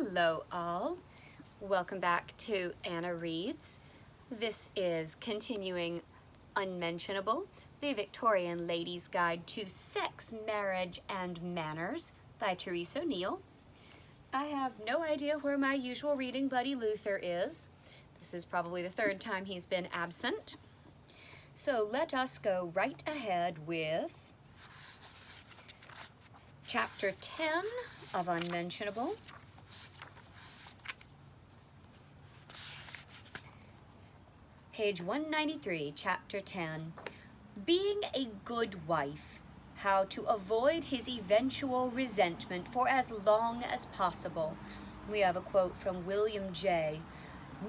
Hello all, welcome back to Anna Reads. This is continuing Unmentionable, the Victorian Lady's Guide to Sex, Marriage, and Manners by Therese O'Neill. I have no idea where my usual reading buddy Luther is. This is probably the third time he's been absent. So let us go right ahead with Chapter 10 of Unmentionable. Page 193, Chapter 10. Being a Good Wife. How to Avoid His Eventual Resentment for as Long as Possible. We have a quote from William J.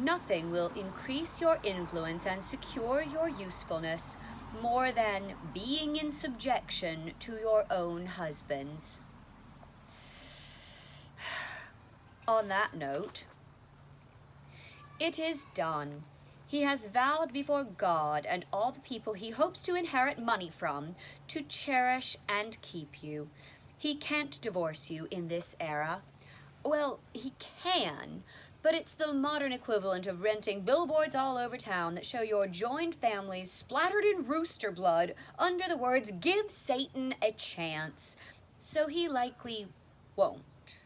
Nothing will increase your influence and secure your usefulness more than being in subjection to your own husbands. On that note, it is done. He has vowed before God and all the people he hopes to inherit money from to cherish and keep you. He can't divorce you in this era. Well, he can, but it's the modern equivalent of renting billboards all over town that show your joined families splattered in rooster blood under the words, "Give Satan a chance." So he likely won't.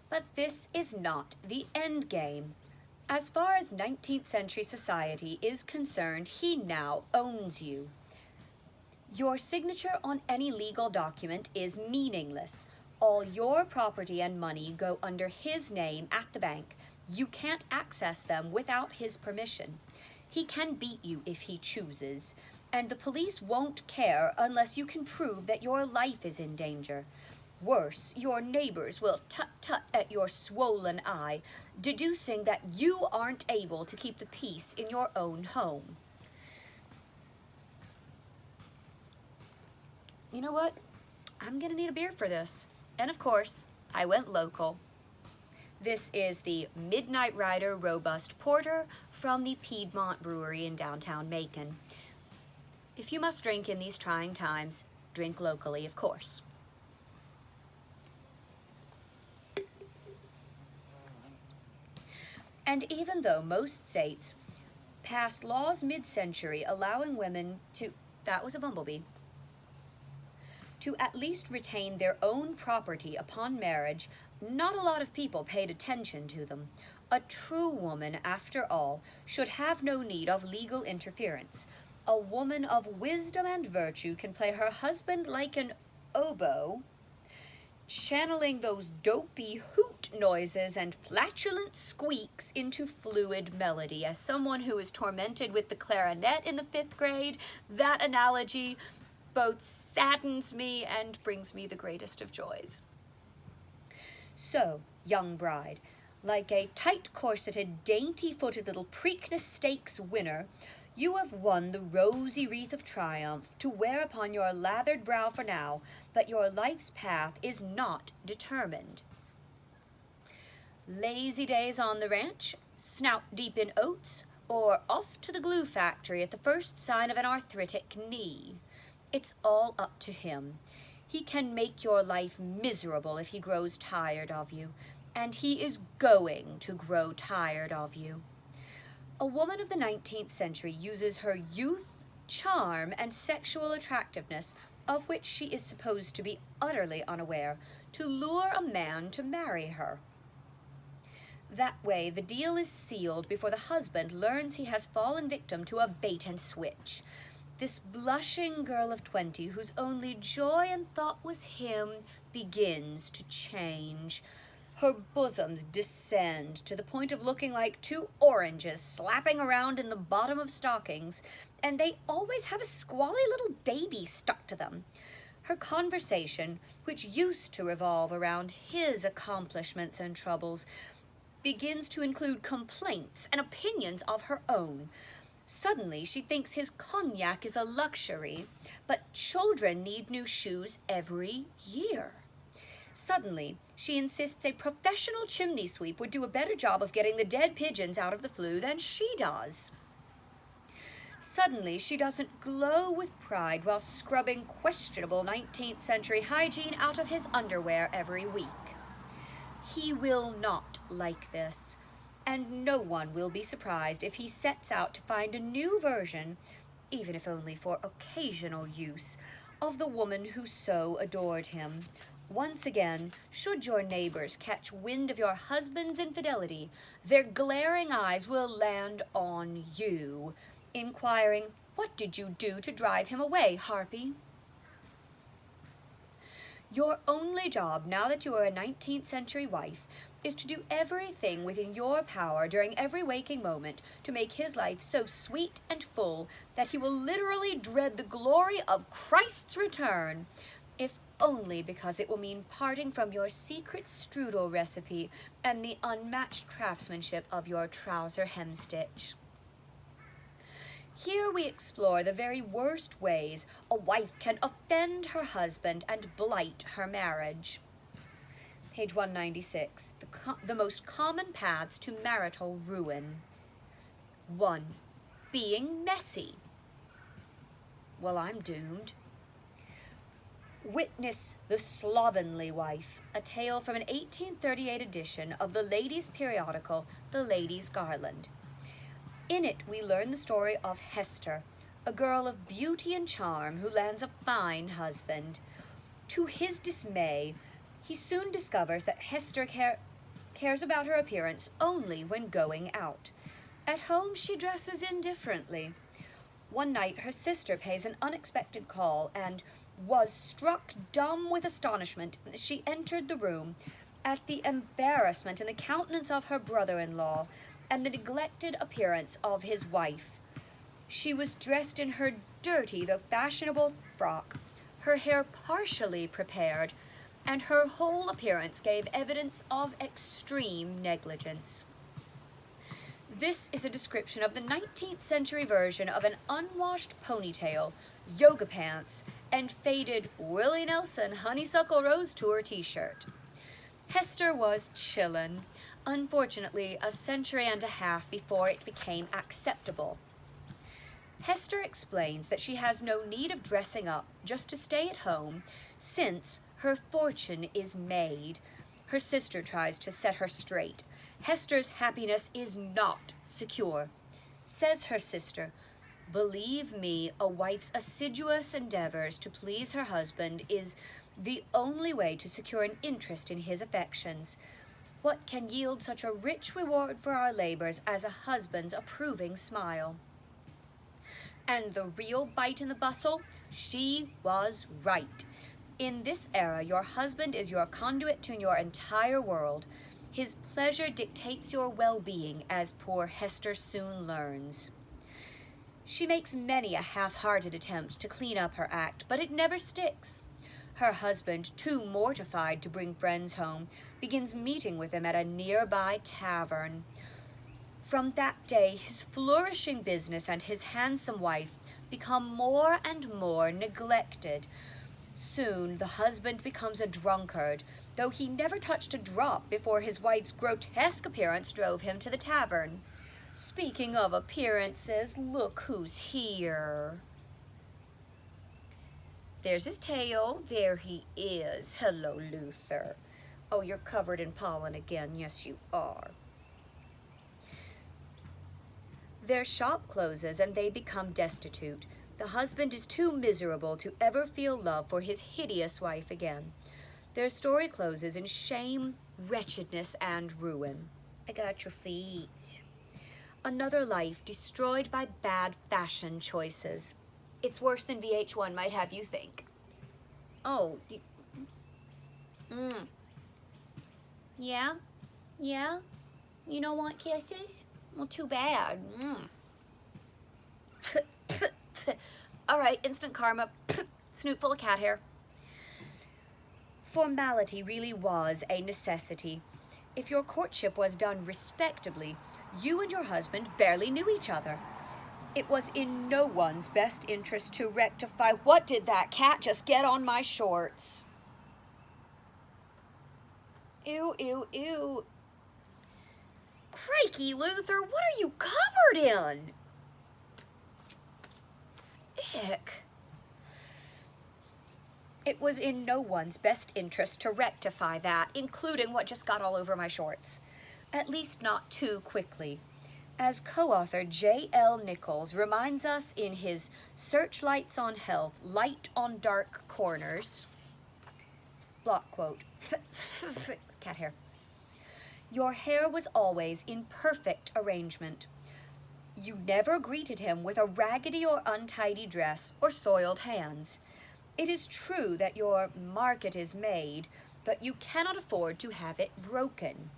But this is not the end game. As far as 19th century society is concerned, he now owns you. Your signature on any legal document is meaningless. All your property and money go under his name at the bank. You can't access them without his permission. He can beat you if he chooses, and the police won't care unless you can prove that your life is in danger. Worse, your neighbors will tut-tut at your swollen eye, deducing that you aren't able to keep the peace in your own home. You know what? I'm gonna need a beer for this. And of course, I went local. This is the Midnight Rider Robust Porter from the Piedmont Brewery in downtown Macon. If you must drink in these trying times, drink locally, of course. And even though most states passed laws mid-century allowing women to, that was a bumblebee, to at least retain their own property upon marriage, not a lot of people paid attention to them. A true woman, after all, should have no need of legal interference. A woman of wisdom and virtue can play her husband like an oboe, channeling those dopey hoot noises and flatulent squeaks into fluid melody. As someone who is tormented with the clarinet in the 5th grade, that analogy both saddens me and brings me the greatest of joys. So, young bride, like a tight-corseted, dainty-footed little Preakness Stakes winner, you have won the rosy wreath of triumph to wear upon your lathered brow for now, but your life's path is not determined. Lazy days on the ranch, snout deep in oats, or off to the glue factory at the first sign of an arthritic knee. It's all up to him. He can make your life miserable if he grows tired of you, and he is going to grow tired of you. A woman of the 19th century uses her youth, charm, and sexual attractiveness, of which she is supposed to be utterly unaware, to lure a man to marry her. That way, the deal is sealed before the husband learns he has fallen victim to a bait-and-switch. This blushing girl of 20, whose only joy and thought was him, begins to change. Her bosoms descend to the point of looking like 2 oranges slapping around in the bottom of stockings, and they always have a squally little baby stuck to them. Her conversation, which used to revolve around his accomplishments and troubles, begins to include complaints and opinions of her own. Suddenly, she thinks his cognac is a luxury, but children need new shoes every year. Suddenly, she insists a professional chimney sweep would do a better job of getting the dead pigeons out of the flue than she does. Suddenly, she doesn't glow with pride while scrubbing questionable 19th century hygiene out of his underwear every week. He will not like this, and no one will be surprised if he sets out to find a new version, even if only for occasional use, of the woman who so adored him. Once again, should your neighbors catch wind of your husband's infidelity, their glaring eyes will land on you, inquiring, "What did you do to drive him away, Harpy?" Your only job, now that you are a 19th century wife, is to do everything within your power during every waking moment to make his life so sweet and full that he will literally dread the glory of Christ's return, if only because it will mean parting from your secret strudel recipe and the unmatched craftsmanship of your trouser hemstitch. Here we explore the very worst ways a wife can offend her husband and blight her marriage. Page 196, the most common paths to marital ruin. 1. Being messy. Well, I'm doomed. Witness The Slovenly Wife, a tale from an 1838 edition of the ladies' periodical, The Lady's Garland. In it, we learn the story of Hester, a girl of beauty and charm who lands a fine husband. To his dismay, he soon discovers that Hester cares about her appearance only when going out. At home, she dresses indifferently. One night, her sister pays an unexpected call and was struck dumb with astonishment as she entered the room at the embarrassment in the countenance of her brother-in-law and the neglected appearance of his wife. She was dressed in her dirty though fashionable frock, her hair partially prepared, and her whole appearance gave evidence of extreme negligence. This is a description of the 19th century version of an unwashed ponytail, yoga pants, and faded Willie Nelson Honeysuckle Rose Tour t-shirt. Hester was chillin', unfortunately a century and a half before it became acceptable. Hester explains that she has no need of dressing up just to stay at home, since her fortune is made. Her sister tries to set her straight. Hester's happiness is not secure. Says her sister, "Believe me, a wife's assiduous endeavors to please her husband is the only way to secure an interest in his affections. What can yield such a rich reward for our labors as a husband's approving smile?" And the real bite in the bustle, she was right. In this era, your husband is your conduit to your entire world. His pleasure dictates your well-being, as poor Hester soon learns. She makes many a half-hearted attempt to clean up her act, but it never sticks. Her husband, too mortified to bring friends home, begins meeting with them at a nearby tavern. From that day, his flourishing business and his handsome wife become more and more neglected. Soon, the husband becomes a drunkard, though he never touched a drop before his wife's grotesque appearance drove him to the tavern. Speaking of appearances, look who's here. There's his tail. There he is. Hello, Luther. Oh, you're covered in pollen again. Yes, you are. Their shop closes and they become destitute. The husband is too miserable to ever feel love for his hideous wife again. Their story closes in shame, wretchedness, and ruin. I got your feet. Another life destroyed by bad fashion choices. It's worse than VH1 might have you think. Oh, Yeah? Yeah? You don't want kisses? Well, too bad. All right, instant karma. Snoot full of cat hair. Formality really was a necessity. If your courtship was done respectably, you and your husband barely knew each other. It was in no one's best interest to rectify. What did that cat just get on my shorts? Ew, ew, ew. Crikey, Luther, what are you covered in? Ick. It was in no one's best interest to rectify that, including what just got all over my shorts. At least not too quickly. As co-author J.L. Nichols reminds us in his Searchlights on Health, Light on Dark Corners, block quote, cat hair, your hair was always in perfect arrangement. You never greeted him with a raggedy or untidy dress or soiled hands. It is true that your market is made, but you cannot afford to have it broken.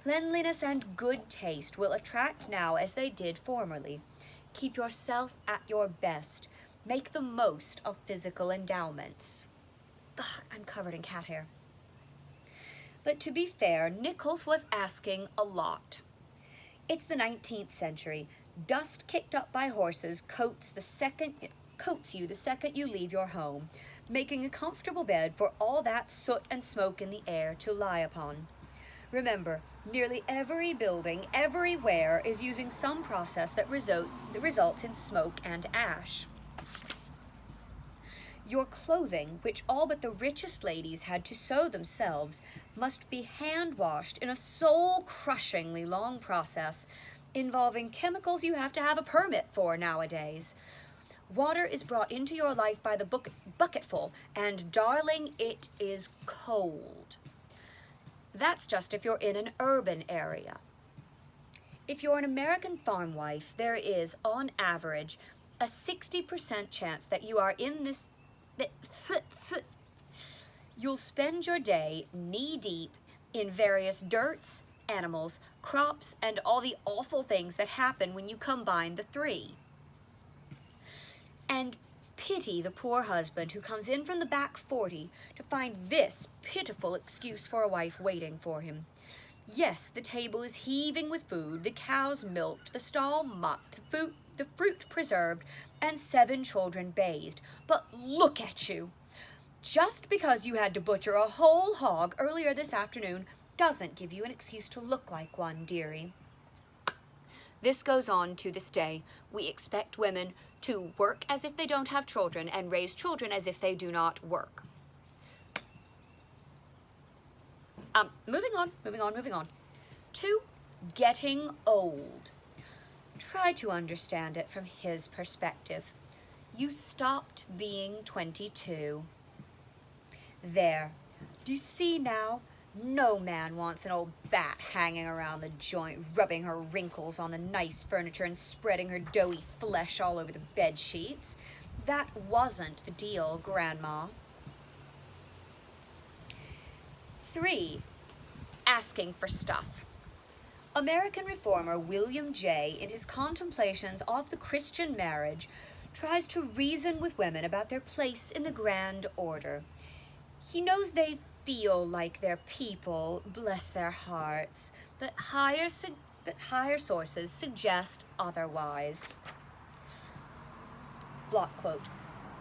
Cleanliness and good taste will attract now as they did formerly. Keep yourself at your best. Make the most of physical endowments. Ugh, I'm covered in cat hair. But to be fair, Nichols was asking a lot. It's the 19th century. Dust kicked up by horses coats you the second you leave your home, making a comfortable bed for all that soot and smoke in the air to lie upon. Remember, nearly every building, everywhere, is using some process that results in smoke and ash. Your clothing, which all but the richest ladies had to sew themselves, must be hand-washed in a soul-crushingly long process involving chemicals you have to have a permit for nowadays. Water is brought into your life by the bucketful, and darling, it is cold. That's just if you're in an urban area. If you're an American farm wife, there is, on average, a 60% chance that you are in this... You'll spend your day knee-deep in various dirts, animals, crops, and all the awful things that happen when you combine the three. And pity the poor husband who comes in from the back 40 to find this pitiful excuse for a wife waiting for him. Yes, the table is heaving with food, the cows milked, the stall mopped, the fruit preserved, and 7 children bathed. But look at you! Just because you had to butcher a whole hog earlier this afternoon doesn't give you an excuse to look like one, dearie. This goes on to this day. We expect women to work as if they don't have children and raise children as if they do not work. Moving on. 2, getting old. Try to understand it from his perspective. You stopped being 22. There. Do you see now? No man wants an old bat hanging around the joint, rubbing her wrinkles on the nice furniture and spreading her doughy flesh all over the bed sheets. That wasn't the deal, Grandma. 3, asking for stuff. American reformer William J., in his contemplations of the Christian marriage, tries to reason with women about their place in the grand order. He knows they feel like they're people, bless their hearts, but higher sources suggest otherwise. Block quote,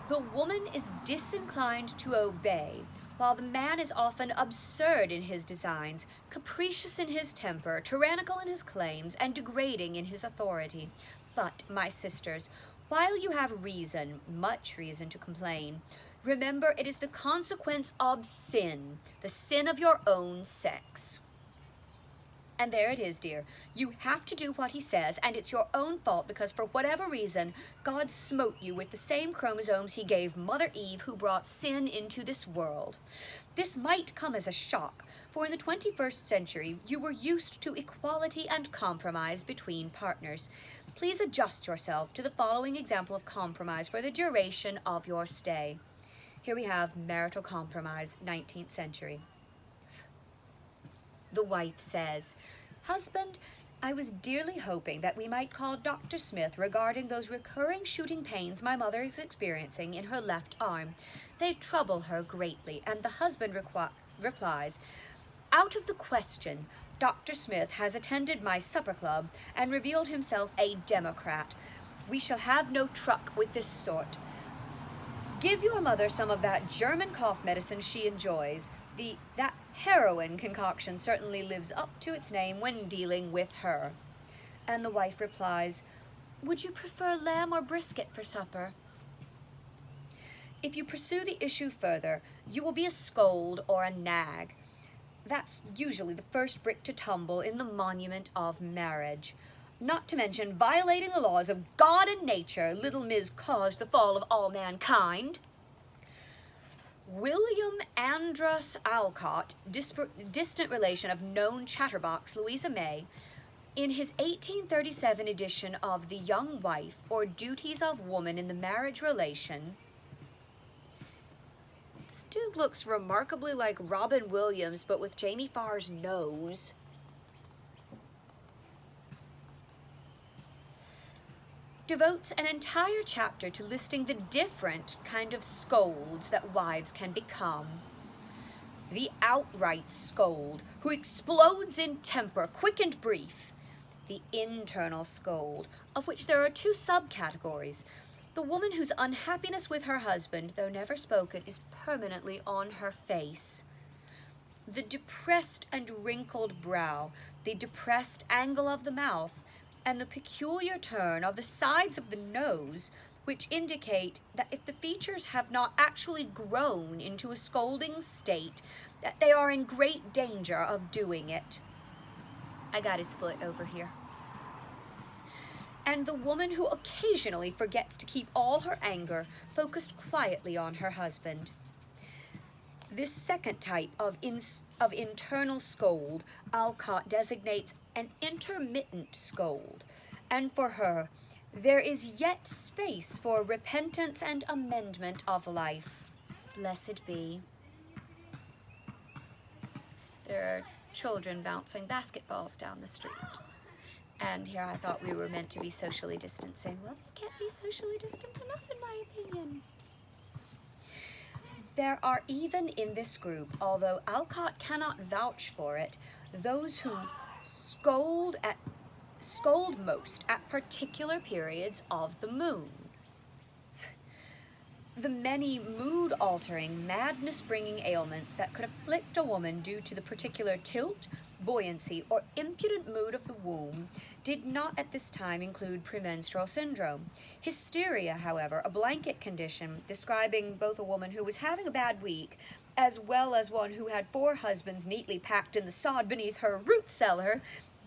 the woman is disinclined to obey, while the man is often absurd in his designs, capricious in his temper, tyrannical in his claims, and degrading in his authority. But, my sisters, while you have reason, much reason to complain, remember it is the consequence of sin, the sin of your own sex. And there it is, dear. You have to do what he says, and it's your own fault because for whatever reason, God smote you with the same chromosomes he gave Mother Eve who brought sin into this world. This might come as a shock, for in the 21st century, you were used to equality and compromise between partners. Please adjust yourself to the following example of compromise for the duration of your stay. Here we have marital compromise, 19th century. The wife says, husband, I was dearly hoping that we might call Dr. Smith regarding those recurring shooting pains my mother is experiencing in her left arm. They trouble her greatly, and the husband replies, out of the question. Dr. Smith has attended my supper club and revealed himself a Democrat. We shall have no truck with this sort. Give your mother some of that German cough medicine she enjoys. That heroin concoction certainly lives up to its name when dealing with her. And the wife replies, would you prefer lamb or brisket for supper? If you pursue the issue further, you will be a scold or a nag. That's usually the first brick to tumble in the monument of marriage. Not to mention violating the laws of God and nature, little Miss caused the fall of all mankind. William Andros Alcott, distant relation of known chatterbox Louisa May, in his 1837 edition of The Young Wife, or Duties of Woman in the Marriage Relation, this dude looks remarkably like Robin Williams, but with Jamie Farr's nose. Devotes an entire chapter to listing the different kind of scolds that wives can become. The outright scold, who explodes in temper, quick and brief. The internal scold, of which there are two subcategories. The woman whose unhappiness with her husband, though never spoken, is permanently on her face. The depressed and wrinkled brow, the depressed angle of the mouth, and the peculiar turn of the sides of the nose, which indicate that if the features have not actually grown into a scolding state, that they are in great danger of doing it. I got his foot over here. And the woman who occasionally forgets to keep all her anger focused quietly on her husband. This second type of internal scold Alcott designates an intermittent scold, and for her, there is yet space for repentance and amendment of life. Blessed be. There are children bouncing basketballs down the street. And here I thought we were meant to be socially distancing. Well, we can't be socially distant enough, in my opinion. There are even in this group, although Alcott cannot vouch for it, those who scold most at particular periods of the moon. The many mood-altering, madness-bringing ailments that could afflict a woman due to the particular tilt, buoyancy, or impudent mood of the womb did not at this time include premenstrual syndrome. Hysteria, however, a blanket condition describing both a woman who was having a bad week as well as one who had 4 husbands neatly packed in the sod beneath her root cellar,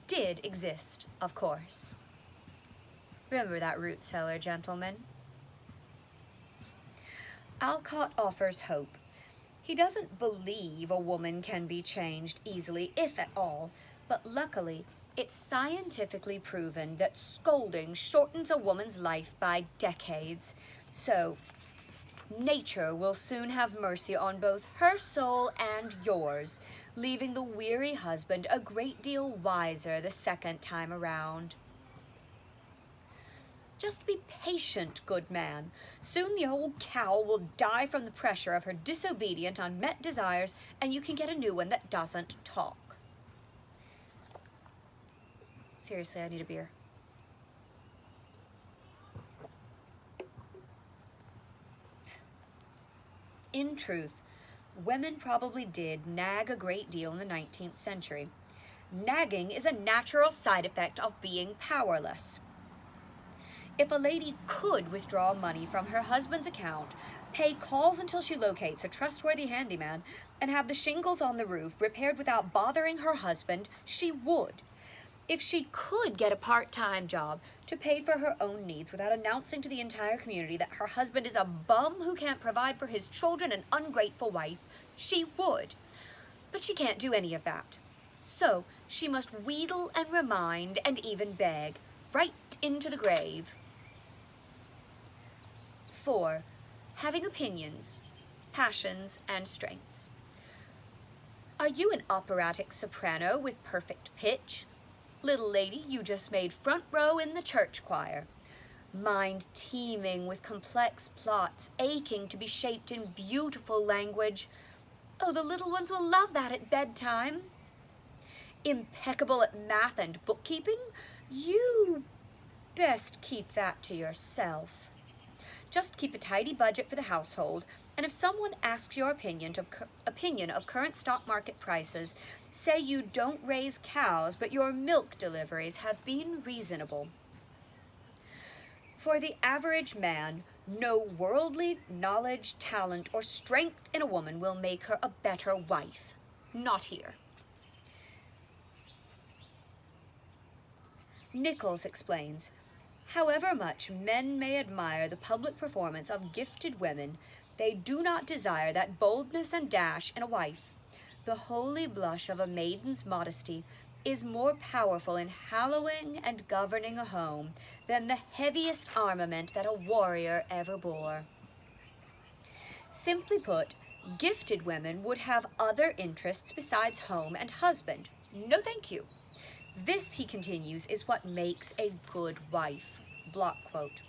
did exist, of course. Remember that root cellar, gentlemen. Alcott offers hope. He doesn't believe a woman can be changed easily, if at all, but luckily, it's scientifically proven that scolding shortens a woman's life by decades. So, nature will soon have mercy on both her soul and yours, leaving the weary husband a great deal wiser the second time around. Just be patient, good man. Soon the old cow will die from the pressure of her disobedient, unmet desires, and you can get a new one that doesn't talk. Seriously, I need a beer. In truth, women probably did nag a great deal in the 19th century. Nagging is a natural side effect of being powerless. If a lady could withdraw money from her husband's account, pay calls until she locates a trustworthy handyman, and have the shingles on the roof repaired without bothering her husband, she would. If she could get a part-time job to pay for her own needs without announcing to the entire community that her husband is a bum who can't provide for his children and ungrateful wife, she would. But she can't do any of that. So she must wheedle and remind and even beg, right into the grave. 4. Having opinions, passions, and strengths. Are you an operatic soprano with perfect pitch? Little lady, you just made front row in the church choir. Mind teeming with complex plots, aching to be shaped in beautiful language. Oh, the little ones will love that at bedtime. Impeccable at math and bookkeeping? You best keep that to yourself. Just keep a tidy budget for the household, and if someone asks your opinion of current stock market prices, say you don't raise cows, but your milk deliveries have been reasonable. For the average man, No worldly knowledge, talent, or strength in a woman will make her a better wife. Not here. Nichols explains, however much men may admire the public performance of gifted women, they do not desire that boldness and dash in a wife. The holy blush of a maiden's modesty is more powerful in hallowing and governing a home than the heaviest armament that a warrior ever bore. Simply put, gifted women would have other interests besides home and husband. No thank you. This, he continues, is what makes a good wife. Block quote.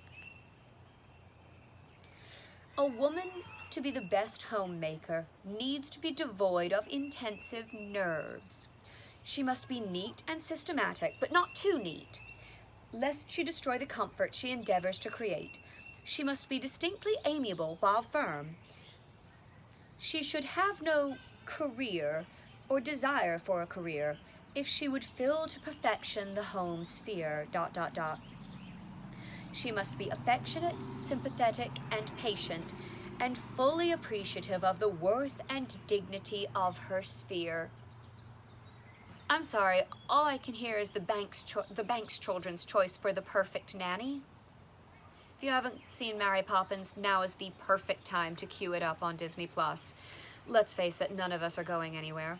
A woman, to be the best homemaker, needs to be devoid of intensive nerves. She must be neat and systematic, but not too neat, lest she destroy the comfort she endeavors to create. She must be distinctly amiable while firm. She should have no career or desire for a career if she would fill to perfection the home sphere, ... She must be affectionate, sympathetic, and patient, and fully appreciative of the worth and dignity of her sphere. I'm sorry, all I can hear is the Banks Children's Choice for the perfect nanny. If you haven't seen Mary Poppins, now is the perfect time to queue it up on Disney+. Let's face it, none of us are going anywhere.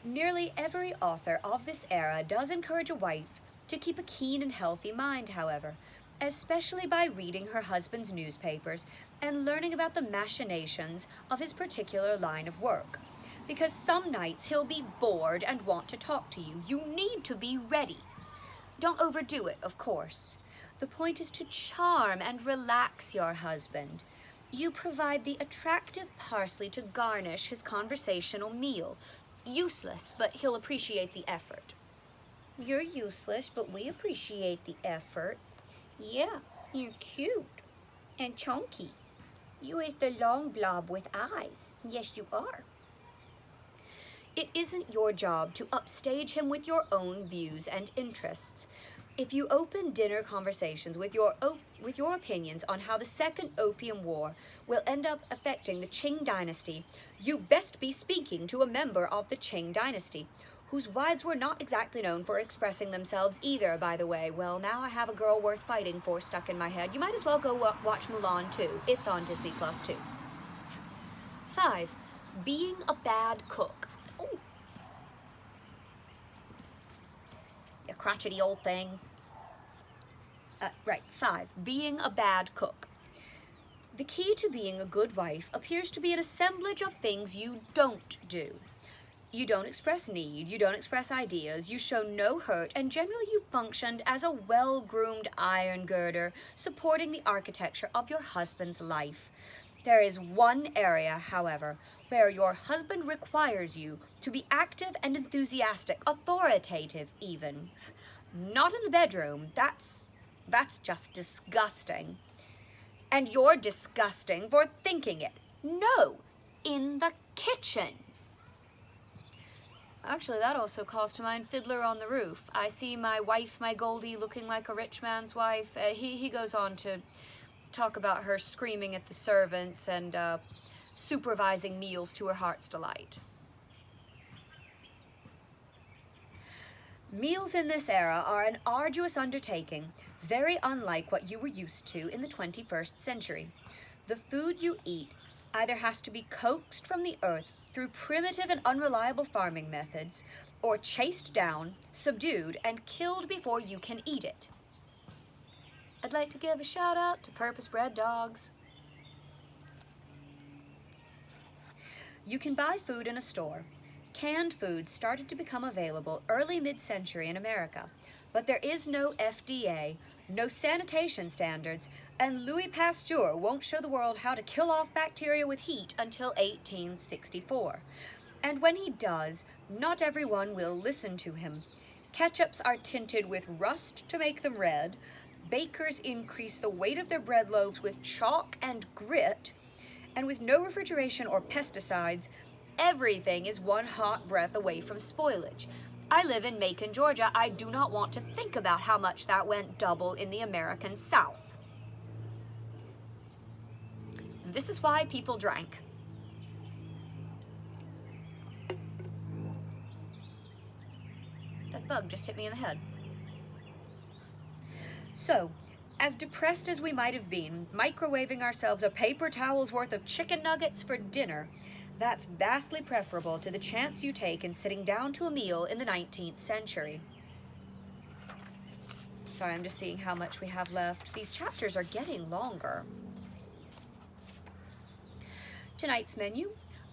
Nearly every author of this era does encourage a wife to keep a keen and healthy mind, however, especially by reading her husband's newspapers and learning about the machinations of his particular line of work. Because some nights he'll be bored and want to talk to you. You need to be ready. Don't overdo it, of course. The point is to charm and relax your husband. You provide the attractive parsley to garnish his conversational meal. Useless, but he'll appreciate the effort. You're useless, but we appreciate the effort. Yeah, you're cute and chunky. You is the long blob with eyes. Yes, you are. It isn't your job to upstage him with your own views and interests. If you open dinner conversations with your opinions on how the Second Opium War will end up affecting the Qing dynasty, you best be speaking to a member of the Qing dynasty, whose wives were not exactly known for expressing themselves either, by the way. Well, now I have a girl worth fighting for stuck in my head. You might as well go watch Mulan too. It's on Disney Plus too. 5. Being a bad cook. Oh. You crotchety old thing. Right, 5. Being a bad cook. The key to being a good wife appears to be an assemblage of things you don't do. You don't express need, you don't express ideas, you show no hurt, and generally you functioned as a well-groomed iron girder supporting the architecture of your husband's life. There is one area, however, where your husband requires you to be active and enthusiastic, authoritative even. Not in the bedroom, that's just disgusting. And you're disgusting for thinking it. No, in the kitchen. Actually, that also calls to mind Fiddler on the Roof. I see my wife, my Goldie, looking like a rich man's wife. He goes on to talk about her screaming at the servants and supervising meals to her heart's delight. Meals in this era are an arduous undertaking, very unlike what you were used to in the 21st century. The food you eat either has to be coaxed from the earth through primitive and unreliable farming methods, or chased down, subdued, and killed before you can eat it. I'd like to give a shout out to purpose-bred dogs. You can buy food in a store. Canned foods started to become available early mid-century in America, but there is no FDA, no sanitation standards, and Louis Pasteur won't show the world how to kill off bacteria with heat until 1864. And when he does, not everyone will listen to him. Ketchups are tinted with rust to make them red, bakers increase the weight of their bread loaves with chalk and grit, and with no refrigeration or pesticides, everything is one hot breath away from spoilage. I live in Macon, Georgia. I do not want to think about how much that went double in the American South. This is why people drank. That bug just hit me in the head. So, as depressed as we might have been, microwaving ourselves a paper towel's worth of chicken nuggets for dinner, that's vastly preferable to the chance you take in sitting down to a meal in the 19th century. Sorry, I'm just seeing how much we have left. These chapters are getting longer. Tonight's menu,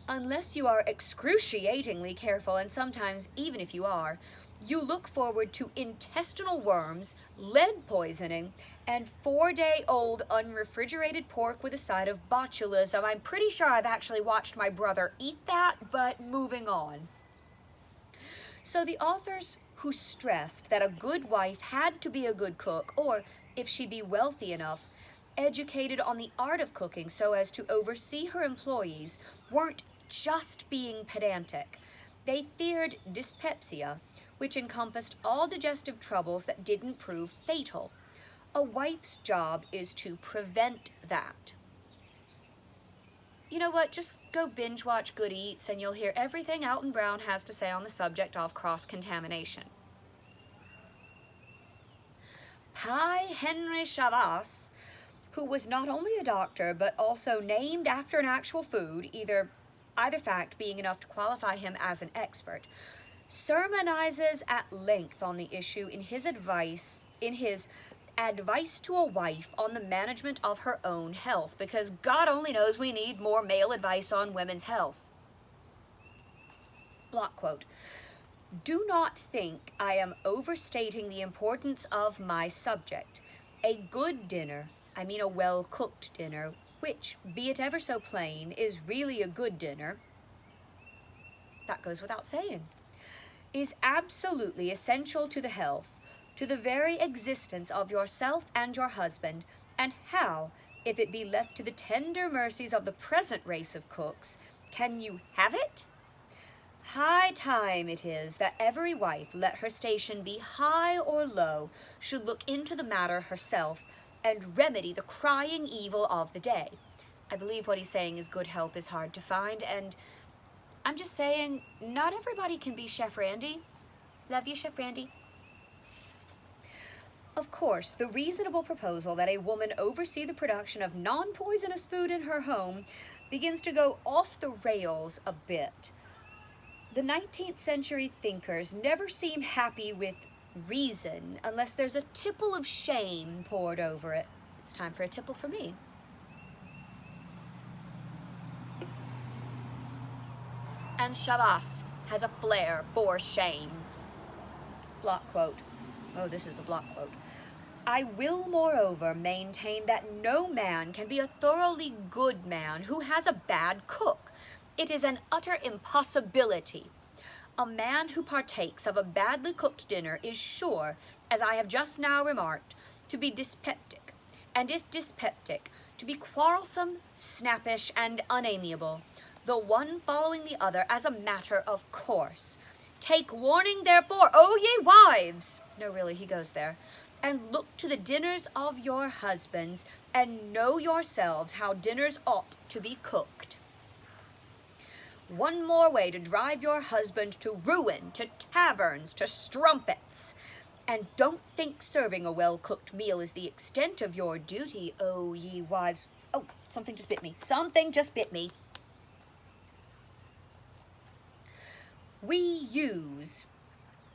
unless you are excruciatingly careful, and sometimes even if you are, you look forward to intestinal worms, lead poisoning, and 4-day-old unrefrigerated pork with a side of botulism. I'm pretty sure I've actually watched my brother eat that, but moving on. So the authors who stressed that a good wife had to be a good cook, or, if she be wealthy enough, educated on the art of cooking so as to oversee her employees, weren't just being pedantic. They feared dyspepsia, which encompassed all digestive troubles that didn't prove fatal. A wife's job is to prevent that. You know what, just go binge watch Good Eats and you'll hear everything Alton Brown has to say on the subject of cross-contamination. Pi Henry Chavas, who was not only a doctor but also named after an actual food, either fact being enough to qualify him as an expert, sermonizes at length on the issue in his advice to a wife on the management of her own health, because God only knows we need more male advice on women's health. Block quote. Do not think I am overstating the importance of my subject. A good dinner, I mean a well-cooked dinner, which, be it ever so plain, is really a good dinner, that goes without saying, is absolutely essential to the health, to the very existence of yourself and your husband, and how, if it be left to the tender mercies of the present race of cooks, can you have it? High time it is that every wife, let her station be high or low, should look into the matter herself and remedy the crying evil of the day. I believe what he's saying is good help is hard to find, and I'm just saying, not everybody can be Chef Randy. Love you, Chef Randy. Of course, the reasonable proposal that a woman oversee the production of non-poisonous food in her home begins to go off the rails a bit. The 19th century thinkers never seem happy with reason unless there's a tipple of shame poured over it. It's time for a tipple for me. And Chavas has a flair for shame. Block quote. Oh, this is a block quote. I will, moreover, maintain that no man can be a thoroughly good man who has a bad cook. It is an utter impossibility. A man who partakes of a badly cooked dinner is sure, as I have just now remarked, to be dyspeptic, and if dyspeptic, to be quarrelsome, snappish, and unamiable, the one following the other as a matter of course. Take warning, therefore, O ye wives! No, really, he goes there. And look to the dinners of your husbands, and know yourselves how dinners ought to be cooked. One more way to drive your husband to ruin, to taverns, to strumpets. And don't think serving a well-cooked meal is the extent of your duty, O ye wives. Oh, something just bit me. Something just bit me. We use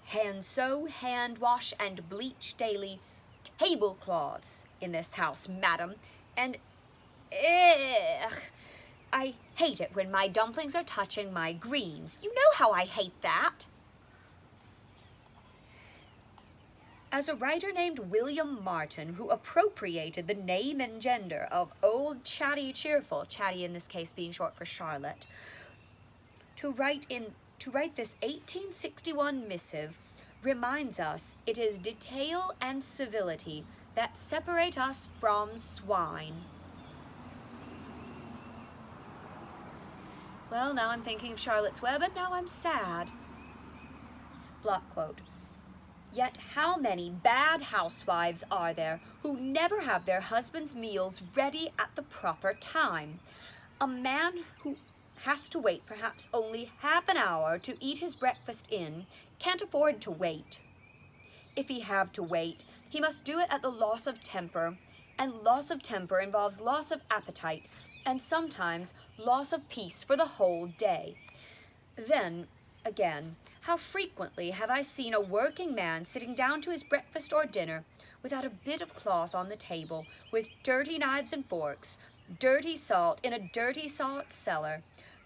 hand sew, hand wash, and bleach daily tablecloths in this house, madam, and I hate it when my dumplings are touching my greens. You know how I hate that. As a writer named William Martin, who appropriated the name and gender of old Chatty Cheerful, Chatty in this case being short for Charlotte, to write this 1861 missive, reminds us it is detail and civility that separate us from swine. Well, now I'm thinking of Charlotte's Web, and now I'm sad. Block quote. Yet how many bad housewives are there who never have their husband's meals ready at the proper time? A man who has to wait perhaps only half an hour to eat his breakfast in can't afford to wait. If he have to wait, he must do it at the loss of temper, and loss of temper involves loss of appetite, and sometimes loss of peace for the whole day. Then, again, how frequently have I seen a working man sitting down to his breakfast or dinner without a bit of cloth on the table, with dirty knives and forks, dirty salt in a dirty salt cellar,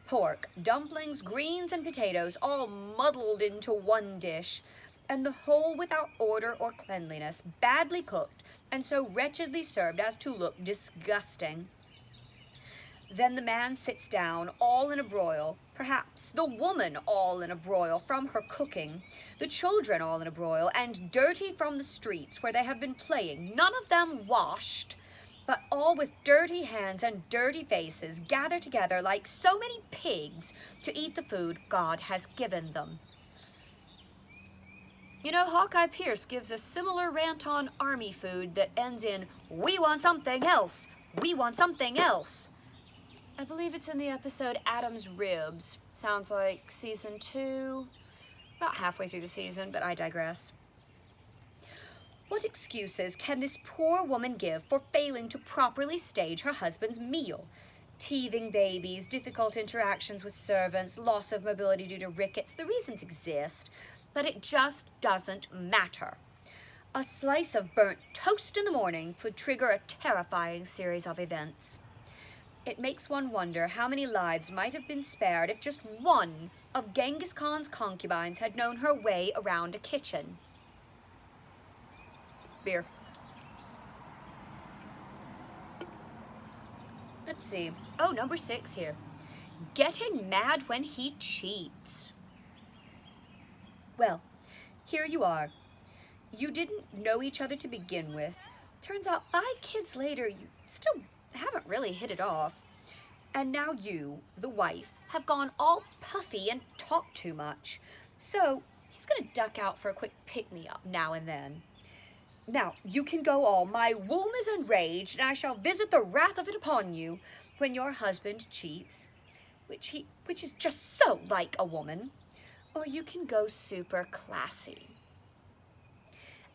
pork, dumplings, greens, and potatoes all muddled into one dish, and the whole without order or cleanliness, badly cooked, and so wretchedly served as to look disgusting. Then the man sits down, all in a broil, perhaps the woman all in a broil from her cooking, the children all in a broil, and dirty from the streets where they have been playing, none of them washed, but all with dirty hands and dirty faces, gathered together like so many pigs to eat the food God has given them. You know, Hawkeye Pierce gives a similar rant on army food that ends in, "We want something else! We want something else!" I believe it's in the episode Adam's Ribs. Sounds like season 2, about halfway through the season, but I digress. What excuses can this poor woman give for failing to properly stage her husband's meal? Teething babies, difficult interactions with servants, loss of mobility due to rickets, the reasons exist, but it just doesn't matter. A slice of burnt toast in the morning could trigger a terrifying series of events. It makes one wonder how many lives might have been spared if just one of Genghis Khan's concubines had known her way around a kitchen. Beer. Let's see. Oh, number 6 here. Getting mad when he cheats. Well, here you are. You didn't know each other to begin with. Turns out 5 kids later, you still haven't really hit it off. And now you, the wife, have gone all puffy and talked too much. So he's gonna duck out for a quick pick-me-up now and then. Now, you can go all, "My womb is enraged, and I shall visit the wrath of it upon you," when your husband cheats, which is just so like a woman. Or you can go super classy.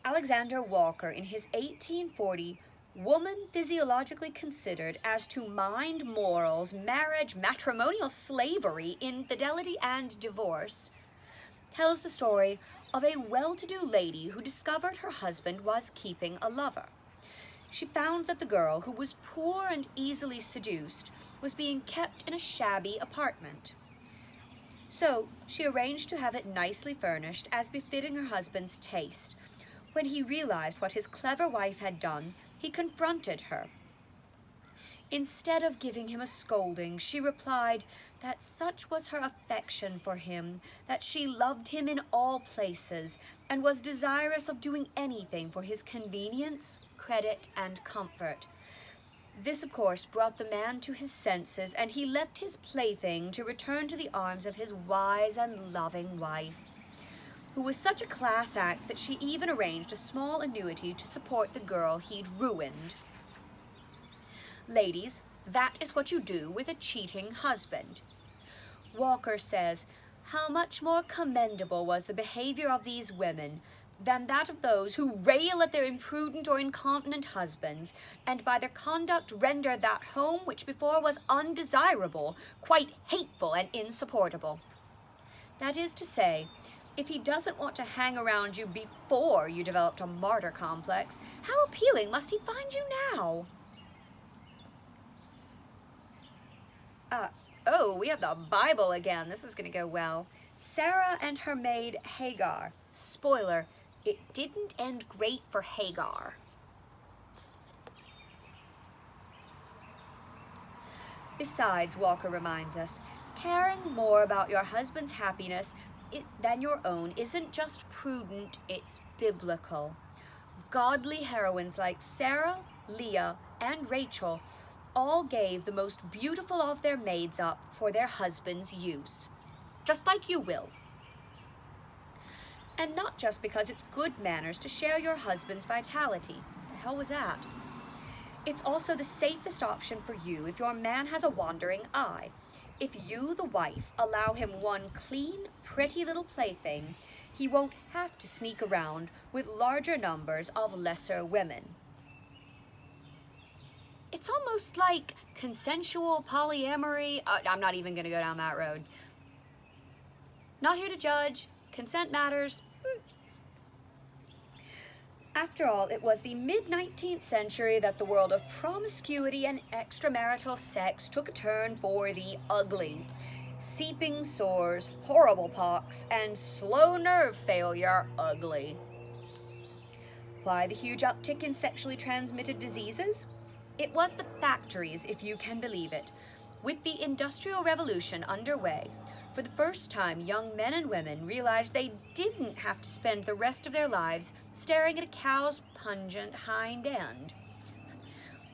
Alexander Walker, in his 1840 Woman Physiologically Considered as to Mind, Morals, Marriage, Matrimonial Slavery, Infidelity, and Divorce, tells the story of a well-to-do lady who discovered her husband was keeping a lover. She found that the girl, who was poor and easily seduced, was being kept in a shabby apartment. So she arranged to have it nicely furnished as befitting her husband's taste. When he realized what his clever wife had done, he confronted her. Instead of giving him a scolding, she replied that such was her affection for him, that she loved him in all places, and was desirous of doing anything for his convenience, credit, and comfort. This, of course, brought the man to his senses, and he left his plaything to return to the arms of his wise and loving wife, who was such a class act that she even arranged a small annuity to support the girl he'd ruined. Ladies, that is what you do with a cheating husband. Walker says, how much more commendable was the behavior of these women than that of those who rail at their imprudent or incontinent husbands, and by their conduct render that home which before was undesirable quite hateful and insupportable. That is to say, if he doesn't want to hang around you before you developed a martyr complex, how appealing must he find you now? We have the Bible again. This is going to go well. Sarah and her maid Hagar. Spoiler, it didn't end great for Hagar. Besides, Walker reminds us, caring more about your husband's happiness than your own isn't just prudent, it's biblical. Godly heroines like Sarah, Leah, and Rachel all gave the most beautiful of their maids up for their husband's use, just like you will. And not just because it's good manners to share your husband's vitality. The hell was that? It's also the safest option for you if your man has a wandering eye. If you, the wife, allow him one clean, pretty little plaything, he won't have to sneak around with larger numbers of lesser women. It's almost like consensual polyamory. I'm not even going to go down that road. Not here to judge. Consent matters. After all, it was the mid-19th century that the world of promiscuity and extramarital sex took a turn for the ugly. Seeping sores, horrible pox, and slow nerve failure ugly. Why the huge uptick in sexually transmitted diseases? It was the factories, if you can believe it. With the Industrial Revolution underway, for the first time, young men and women realized they didn't have to spend the rest of their lives staring at a cow's pungent hind end.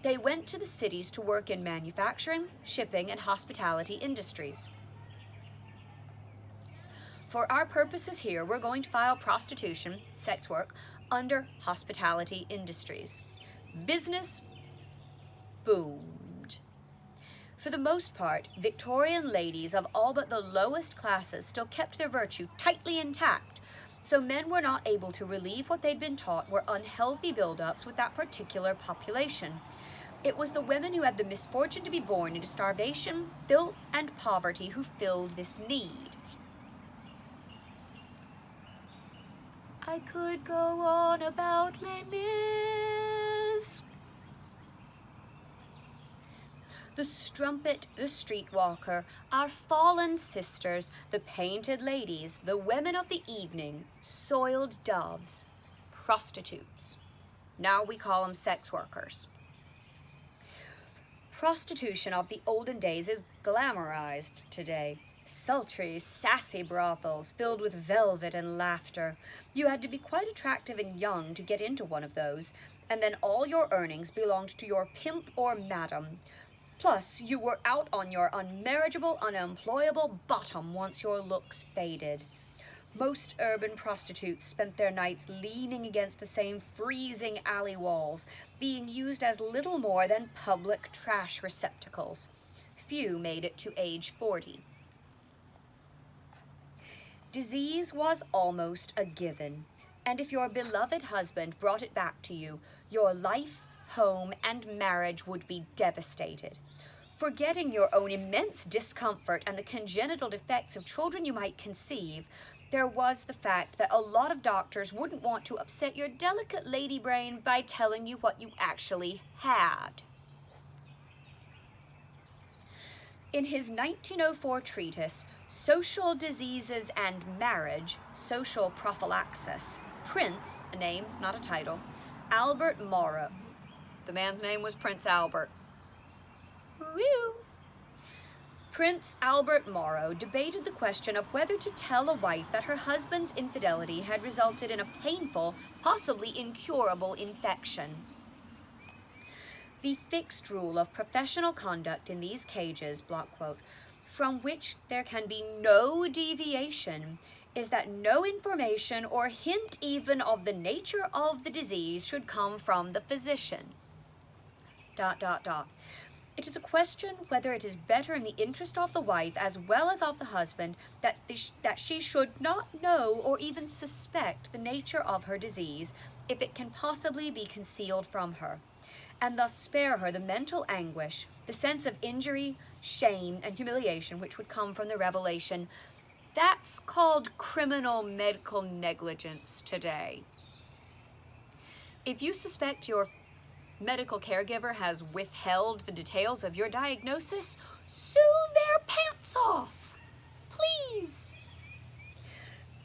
They went to the cities to work in manufacturing, shipping, and hospitality industries. For our purposes here, we're going to file prostitution, sex work, under hospitality industries. Business boomed. For the most part, Victorian ladies of all but the lowest classes still kept their virtue tightly intact, so men were not able to relieve what they'd been taught were unhealthy buildups with that particular population. It was the women who had the misfortune to be born into starvation, filth, and poverty who filled this need. I could go on about Les Mis. The strumpet, the streetwalker, our fallen sisters, the painted ladies, the women of the evening, soiled doves, prostitutes. Now we call them sex workers. Prostitution of the olden days is glamorized today. Sultry, sassy brothels filled with velvet and laughter. You had to be quite attractive and young to get into one of those, and then all your earnings belonged to your pimp or madam. Plus, you were out on your unmarriageable, unemployable bottom once your looks faded. Most urban prostitutes spent their nights leaning against the same freezing alley walls, being used as little more than public trash receptacles. Few made it to age 40. Disease was almost a given, and if your beloved husband brought it back to you, your life, home, and marriage would be devastated. Forgetting your own immense discomfort and the congenital defects of children you might conceive, there was the fact that a lot of doctors wouldn't want to upset your delicate lady brain by telling you what you actually had. In his 1904 treatise, Social Diseases and Marriage, Social Prophylaxis, Prince, a name, not a title, Albert Morrow. The man's name was Prince Albert. Woo! Prince Albert Morrow debated the question of whether to tell a wife that her husband's infidelity had resulted in a painful, possibly incurable infection. The fixed rule of professional conduct in these cages, block quote, from which there can be no deviation, is that no information or hint even of the nature of the disease should come from the physician. ... It is a question whether it is better in the interest of the wife as well as of the husband that she should not know or even suspect the nature of her disease if it can possibly be concealed from her, and thus spare her the mental anguish, the sense of injury, shame, and humiliation which would come from the revelation. That's called criminal medical negligence today. If you suspect your medical caregiver has withheld the details of your diagnosis, sue their pants off, please.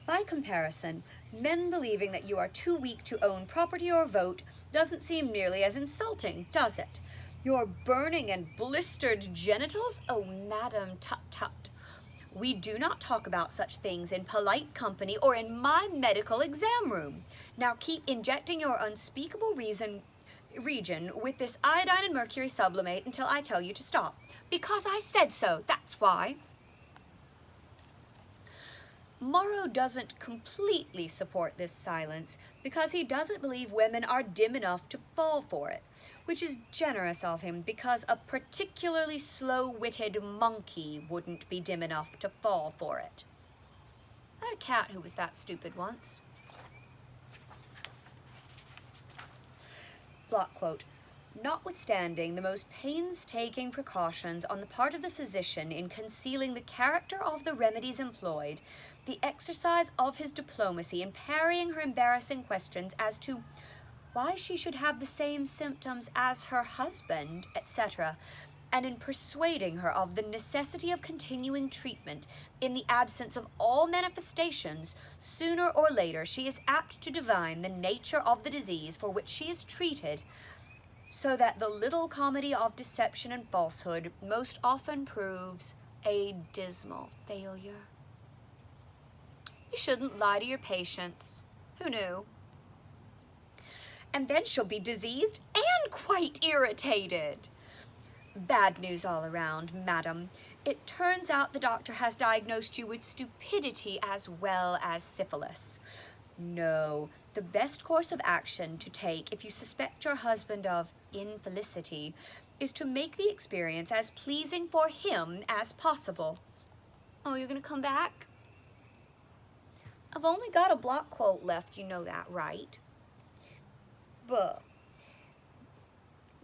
By comparison, men believing that you are too weak to own property or vote doesn't seem nearly as insulting, does it? Your burning and blistered genitals? Oh, madam, tut-tut. We do not talk about such things in polite company or in my medical exam room. Now keep injecting your unspeakable region with this iodine and mercury sublimate until I tell you to stop. Because I said so, that's why. Morrow doesn't completely support this silence because he doesn't believe women are dim enough to fall for it, which is generous of him because a particularly slow-witted monkey wouldn't be dim enough to fall for it. I had a cat who was that stupid once. Block quote, notwithstanding the most painstaking precautions on the part of the physician in concealing the character of the remedies employed, the exercise of his diplomacy in parrying her embarrassing questions as to why she should have the same symptoms as her husband, etc., and in persuading her of the necessity of continuing treatment in the absence of all manifestations, sooner or later she is apt to divine the nature of the disease for which she is treated, so that the little comedy of deception and falsehood most often proves a dismal failure. You shouldn't lie to your patients. Who knew? And then she'll be diseased and quite irritated. Bad news all around, madam. It turns out the doctor has diagnosed you with stupidity as well as syphilis. No, the best course of action to take if you suspect your husband of infelicity is to make the experience as pleasing for him as possible. Oh, you're gonna come back? I've only got a block quote left, you know that, right? But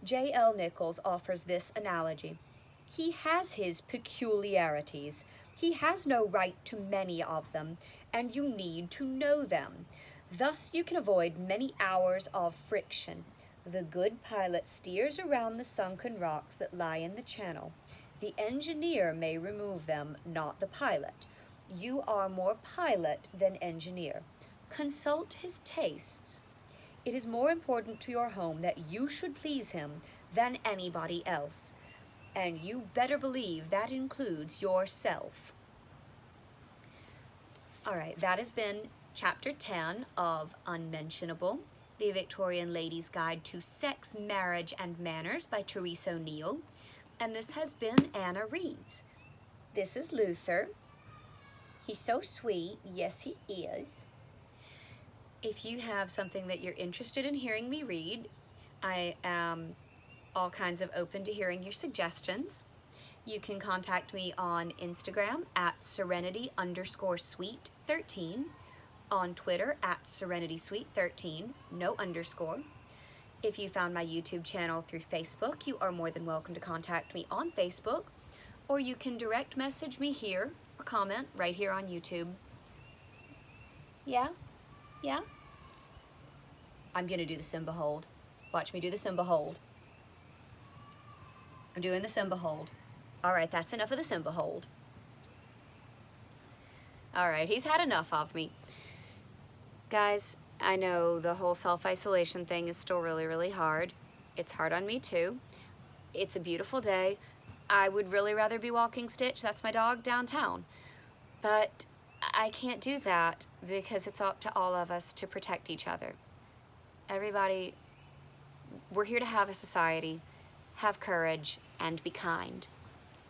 J.L. Nichols offers this analogy. He has his peculiarities. He has no right to many of them, and you need to know them. Thus you can avoid many hours of friction. The good pilot steers around the sunken rocks that lie in the channel. The engineer may remove them, not the pilot. You are more pilot than engineer. Consult his tastes. It is more important to your home that you should please him than anybody else. And you better believe that includes yourself. All right, that has been Chapter 10 of Unmentionable, The Victorian Lady's Guide to Sex, Marriage, and Manners by Therese O'Neill. And this has been Anna Reads. This is Luther. He's so sweet. Yes, he is. If you have something that you're interested in hearing me read, I am all kinds of open to hearing your suggestions. You can contact me on Instagram at serenity_sweet13, on Twitter at serenitysweet13, no underscore. If you found my YouTube channel through Facebook, you are more than welcome to contact me on Facebook, or you can direct message me here or comment right here on YouTube. Yeah? Yeah? I'm gonna do the Simba hold. Watch me do the Simba hold. I'm doing the Simba hold. All right, that's enough of the Simba hold. All right, he's had enough of me. Guys, I know the whole self-isolation thing is still really, really hard. It's hard on me too. It's a beautiful day. I would really rather be walking Stitch, that's my dog, downtown. But I can't do that because it's up to all of us to protect each other. Everybody, we're here to have a society, have courage, and be kind.